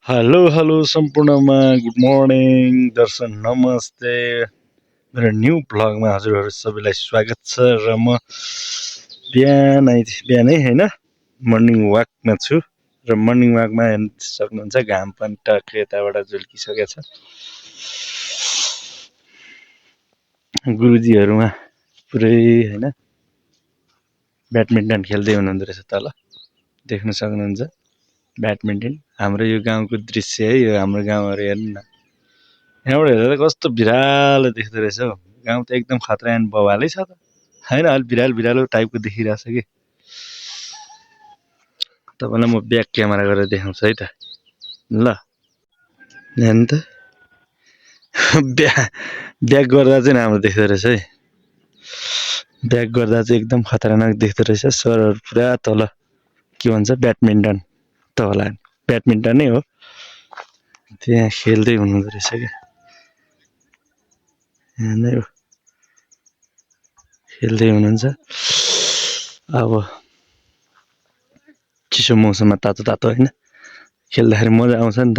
hello hello सम्पूर्णमा good morning दर्शन नमस्ते मेरो न्यू भ्लगमा हजुरहरू सबैलाई स्वागत छ र म बिहानै हैन मर्निङ वाकमा छु र मर्निङ वाकमा हेर्न सक्नुहुन्छ घाम पनि टक्क यताबाट झुल्किसकेको छ गुरुजीहरूमा पुरै हैन ब्याडमिन्टन खेल्दै हुनुहुँदो रहेछ तल देख्न सक्नुहुन्छ ब्याडमिन्टन हाम्रो यो गाउँको दृश्य है यो हाम्रो गाउँहरु हेर्नु न यहाँबाट हेर्दा कस्तो भिरालो देख्दो रहेछ हौ गाउँ त एकदम खतरा एन्ड बवालै छ त हैन अलि भिरालो टाइपको देखिरहेछ कि तपाईलाई म ब्याक क्यामेरा गरेर देखाउँछु है त ल हेर्नु त ब्याक गर्दा चाहिँ राम्रो देख्दो रहेछ है ब्याक गर्दा चाहिँ एकदम खतरनाक देख्दो रहेछ सरहरु पुरा तल के भन्छ ब्याडमिन्टन त होला ब्याडमिन्टन नै हो त्यहाँ खेल्दै हुनुहुँदो रहेछ क्या यहाँ नै हो खेल्दै हुनुहुन्छ अब चिसो मौसममा तातो तातो हैन खेल्दाखेरि मजा आउँछ नि त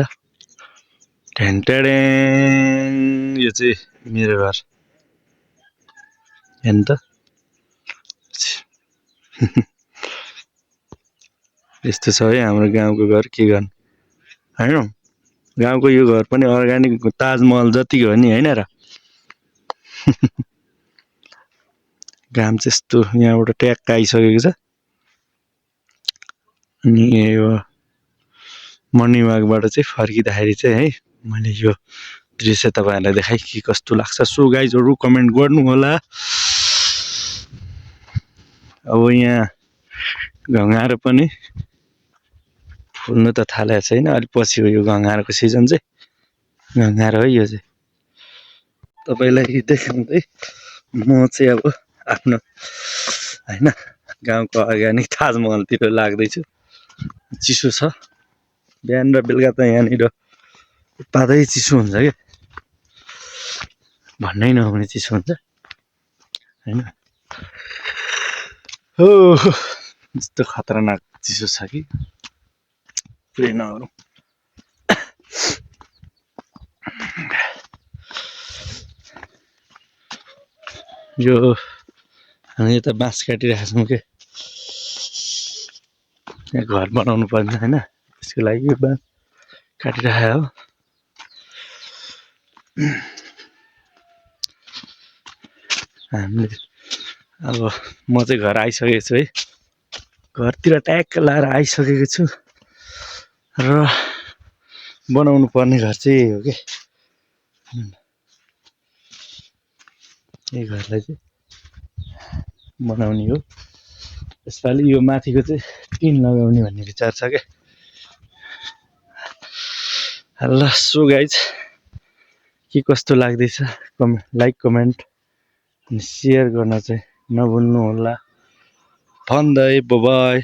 ढ्याङट्याडेङ यो चाहिँ मेरो घर हेर्नु त यस्तो छ है हाम्रो गाउँको घर के गर्नु हैन गाउँको यो घर पनि अर्गानिक ताजमहल जतिको हो नि हैन र घाम चाहिँ यस्तो यहाँबाट ट्याक्क आइसकेको छ अनि यो मर्निङ वाकबाट चाहिँ फर्किँदाखेरि चाहिँ है मैले यो दृश्य तपाईहरुलाई देखाइ के कस्तो लाग्छ सो गाइजहरु कमेन्ट गर्नु होला अब यहाँ घंगारो पनि फुल्नु त थालेको छैन अलि पछि हो यो घंगारोको सिजन चाहिँ घंगारो है यो चाहिँ तपाईलाई देखाउँदै म चाहिँ अब आफ्नो हैन गाउँको अर्गानिक ताजमहलतिर लाग्दैछु चिसो छ बिहान र बेलुका त यहाँनिर उत्पादै चिसो हुन्छ के भन्नै नहुने चिसो हुन्छ हैन हो यस्तो खतरनाक चिसो छ कि पुरै नगरौँ यो हामी यता बाँस काटिरहेका छौँ के यहाँ घर बनाउनु पर्छ हैन त्यसको लागि यो बाँस काटिरहेको हो हामीले अब म चाहिँ घर आइसकेको छु है घरतिर ट्याक्क लाएर आइसकेको छु र बनाउनु पर्ने घर चाहिँ यही हो के यही घरलाई चाहिँ बनाउने हो यसपालि यो माथिको चाहिँ टिन लगाउने भन्ने विचार छ के ल सो गाइज के कस्तो लाग्दैछ लाइक कमेन्ट अनि शेयर गर्न चाहिँ नभुल्नु होला भन्दै बाइ